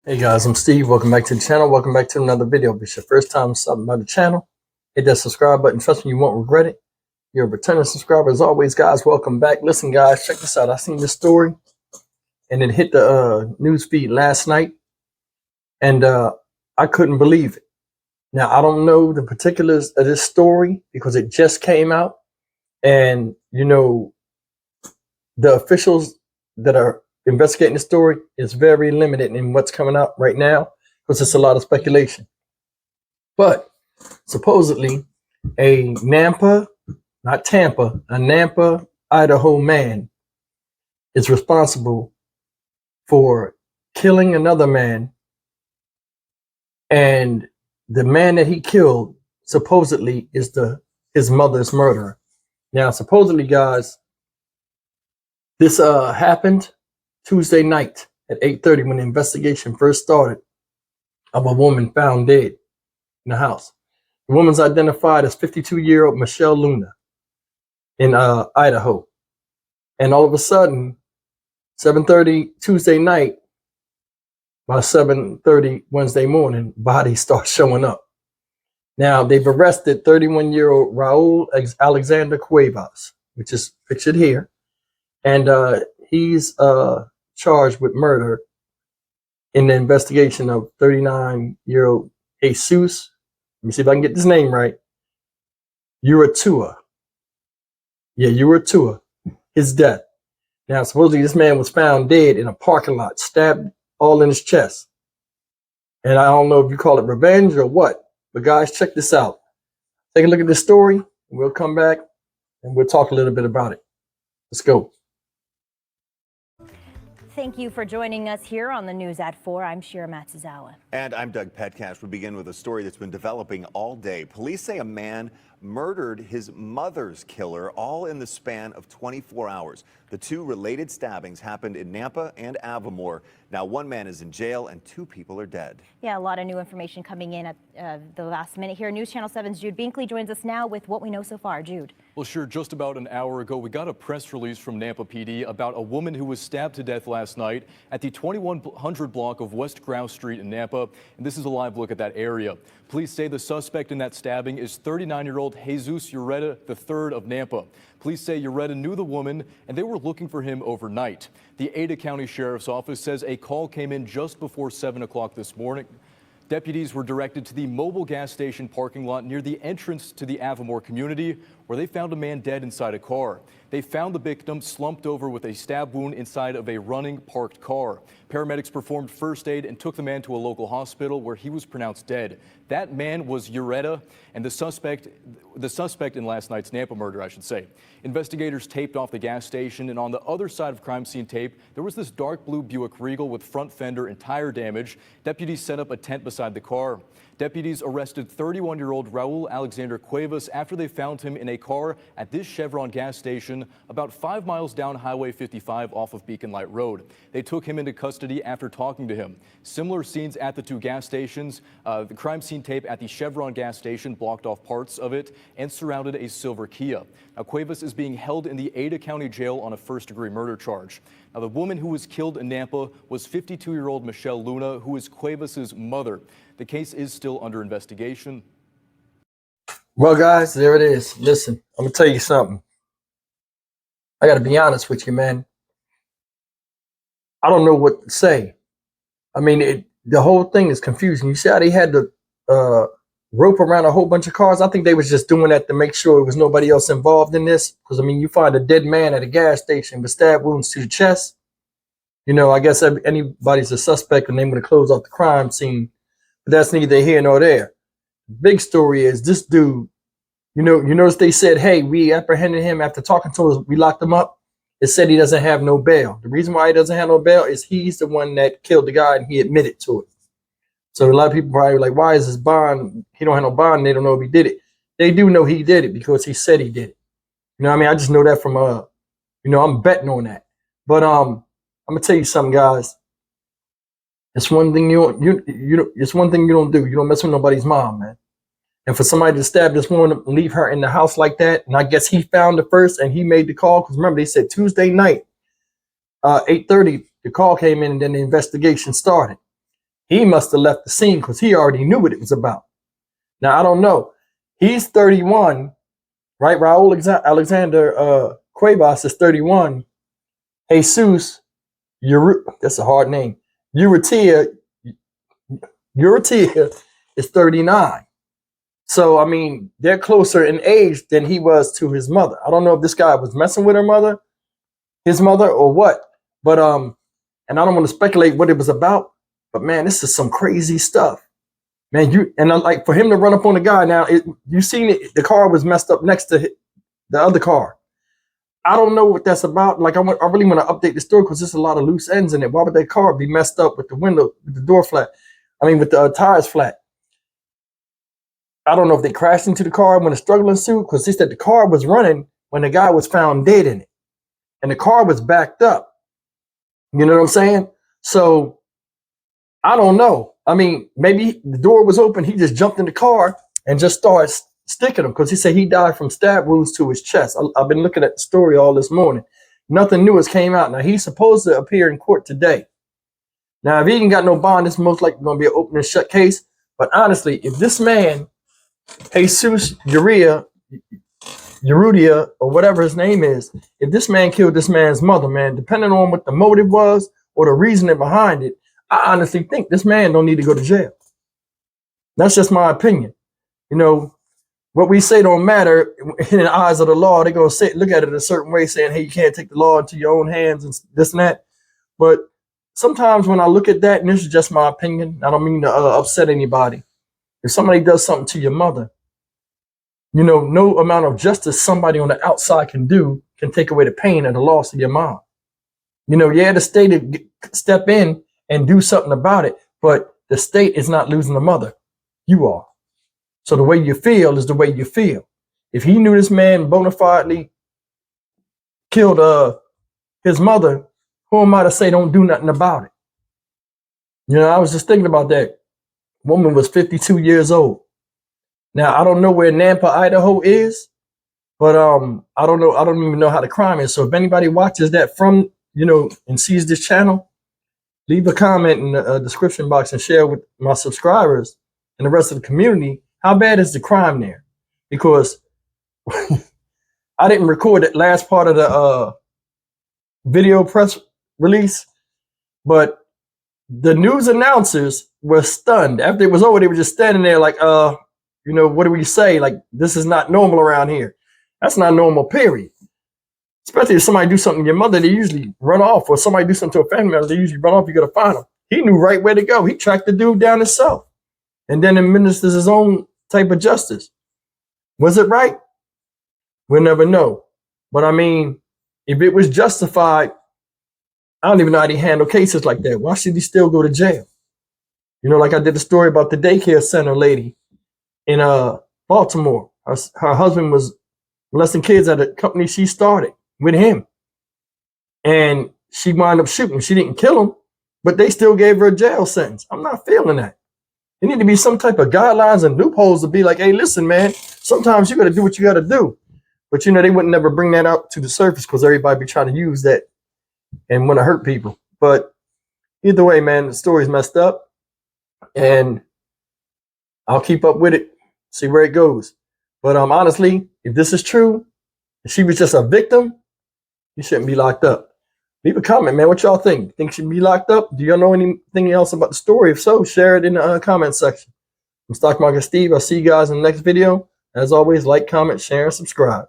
Hey guys, I'm Steve. Welcome back to the channel. Welcome back to another video. If it's your first time stopping by the channel, hit that subscribe button. Trust me, you won't regret it. You're a returning subscriber. As always, guys, welcome back. Listen, guys, check this out. I seen this story, and it hit the news feed last night, and I couldn't believe it. Now, I don't know the particulars of this story because it just came out, and, the officials that are investigating the story is very limited in what's coming out right now because it's a lot of speculation. But supposedly a Nampa, not Tampa, a Nampa, Idaho man is responsible for killing another man, and the man that he killed supposedly is his mother's murderer. Now, supposedly, guys, this happened Tuesday night at 8:30 when the investigation first started of a woman found dead in the house. The woman's identified as 52-year-old Michelle Luna in Idaho. And all of a sudden, 7:30 Tuesday night, by 7:30 Wednesday morning, bodies start showing up. Now, they've arrested 31-year-old Raul Alexander Cuevas, which is pictured here. And he's charged with murder in the investigation of 39-year-old Jesus. Let me see if I can get this name right. Uratua. Yeah, Uratua. His death. Now, supposedly this man was found dead in a parking lot, stabbed all in his chest. And I don't know if you call it revenge or what, but guys, check this out. Take a look at this story, and we'll come back and we'll talk a little bit about it. Let's go. Thank you for joining us here on the News at 4. I'm Shira Matsuzawa. And I'm Doug Petcash. We begin with a story that's been developing all day. Police say a man murdered his mother's killer all in the span of 24 hours. The two related stabbings happened in Nampa and Avamore. Now, one man is in jail and two people are dead. Yeah, a lot of new information coming in at the last minute here. News Channel 7's Jude Binkley joins us now with what we know so far. Jude. Well, sure. Just about an hour ago, we got a press release from Nampa PD about a woman who was stabbed to death last night at the 2100 block of West Grouse Street in Nampa. And this is a live look at that area. Police say the suspect in that stabbing is 39-year-old Jesus Ureta III of Nampa. Police say Ureta knew the woman and they were looking for him overnight. The Ada County Sheriff's Office says a call came in just before 7 o'clock this morning. Deputies were directed to the mobile gas station parking lot near the entrance to the Avamore community, where they found a man dead inside a car. They found the victim slumped over with a stab wound inside of a running parked car. Paramedics performed first aid and took the man to a local hospital where he was pronounced dead. That man was Ureta, and the suspect in last night's Nampa murder, I should say. Investigators taped off the gas station, and on the other side of crime scene tape, there was this dark blue Buick Regal with front fender and tire damage. Deputies set up a tent beside the car. Deputies arrested 31-year-old Raul Alexander Cuevas after they found him in a car at this Chevron gas station about 5 miles down Highway 55 off of Beacon Light Road. They took him into custody after talking to him. Similar scenes at the two gas stations. The crime scene tape at the Chevron gas station blocked off parts of it and surrounded a silver Kia. Now, Cuevas is being held in the Ada County Jail on a first-degree murder charge. Now, the woman who was killed in Nampa was 52-year-old Michelle Luna, who is Cuevas's mother. The case is still under investigation. Well, guys, there it is. Listen, I'm going to tell you something. I got to be honest with you, man. I don't know what to say. I mean, the whole thing is confusing. You see how they had the rope around a whole bunch of cars? I think they was just doing that to make sure there was nobody else involved in this. Because, I mean, you find a dead man at a gas station with stab wounds to the chest. You know, I guess anybody's a suspect and they would have closed off the crime scene. But that's neither here nor there. The big story is this dude, you notice they said, hey, we apprehended him after talking to us. We locked him up. It said he doesn't have no bail. The reason why he doesn't have no bail is he's the one that killed the guy and he admitted to it. So a lot of people probably like, why is his bond? He don't have no bond. And they don't know if he did it. They do know he did it because he said he did it. You know what I mean? I just know that from, I'm betting on that. But I'm going to tell you something, guys. It's one thing it's one thing you don't do. You don't mess with nobody's mom, man. And for somebody to stab this woman and leave her in the house like that, and I guess he found her first and he made the call. Because remember, they said Tuesday night, 8:30, the call came in and then the investigation started. He must have left the scene because he already knew what it was about. Now, I don't know. He's 31, right? Raul Alexander Cuevas is 31. Jesus, that's a hard name. Uritia is 39. So, I mean, they're closer in age than he was to his mother. I don't know if this guy was messing with his mother or what. But, and I don't want to speculate what it was about. But, man, this is some crazy stuff. Man, like for him to run up on the guy now, you seen it, the car was messed up next to the other car. I don't know what that's about. Like, I really want to update the story because there's a lot of loose ends in it. Why would that car be messed up with the window, with the door flat? I mean, with the tires flat. I don't know if they crashed into the car when the struggle ensued because they said the car was running when the guy was found dead in it. And the car was backed up. You know what I'm saying? So, I don't know. I mean, maybe the door was open. He just jumped in the car and just started sticking him because he said he died from stab wounds to his chest. I've been looking at the story all this morning. Nothing new has came out. Now, he's supposed to appear in court today. Now, if he ain't got no bond, it's most likely going to be an open and shut case. But honestly, if this man, Jesus Uridia, or whatever his name is, if this man killed this man's mother, man, depending on what the motive was or the reasoning behind it, I honestly think this man don't need to go to jail. That's just my opinion. You know, what we say don't matter in the eyes of the law. They're going to look at it a certain way, saying, hey, you can't take the law into your own hands and this and that. But sometimes when I look at that, and this is just my opinion, I don't mean to upset anybody. If somebody does something to your mother, you know, no amount of justice somebody on the outside can do can take away the pain and the loss of your mom. You know, yeah, the state to step in and do something about it, but the state is not losing the mother. You are. So the way you feel is the way you feel. If he knew this man bona fidely killed his mother, who am I to say don't do nothing about it? You know, I was just thinking about that. Woman was 52 years old. Now, I don't know where Nampa, Idaho is, but I don't know. I don't even know how the crime is. So if anybody watches that from, you know, and sees this channel, leave a comment in the description box and share with my subscribers and the rest of the community. How bad is the crime there? Because I didn't record that last part of the video press release, but the news announcers were stunned. After it was over, they were just standing there like, you know, what do we say? Like, this is not normal around here. That's not normal, period. Especially if somebody do something to your mother, they usually run off. Or somebody do something to a family member, they usually run off. You got to find them. He knew right where to go. He tracked the dude down himself and then administers his own type of justice. Was it right? We'll never know. But I mean, if it was justified, I don't even know how they handle cases like that. Why should he still go to jail? You know, like I did the story about the daycare center lady in Baltimore. Her husband was molesting kids at a company she started with him. And she wound up shooting. She didn't kill him, but they still gave her a jail sentence. I'm not feeling that. There need to be some type of guidelines and loopholes to be like, hey, listen, man, sometimes you got to do what you got to do. But, you know, they would never bring that out to the surface because everybody be trying to use that and want to hurt people. But either way, man, the story's messed up. And I'll keep up with it, see where it goes. But honestly, if this is true, if she was just a victim, you shouldn't be locked up. Leave a comment, man. What y'all think? Think she should be locked up? Do y'all know anything else about the story? If so, share it in the comment section. I'm Stock Market Steve. I'll see you guys in the next video. As always, like, comment, share, and subscribe.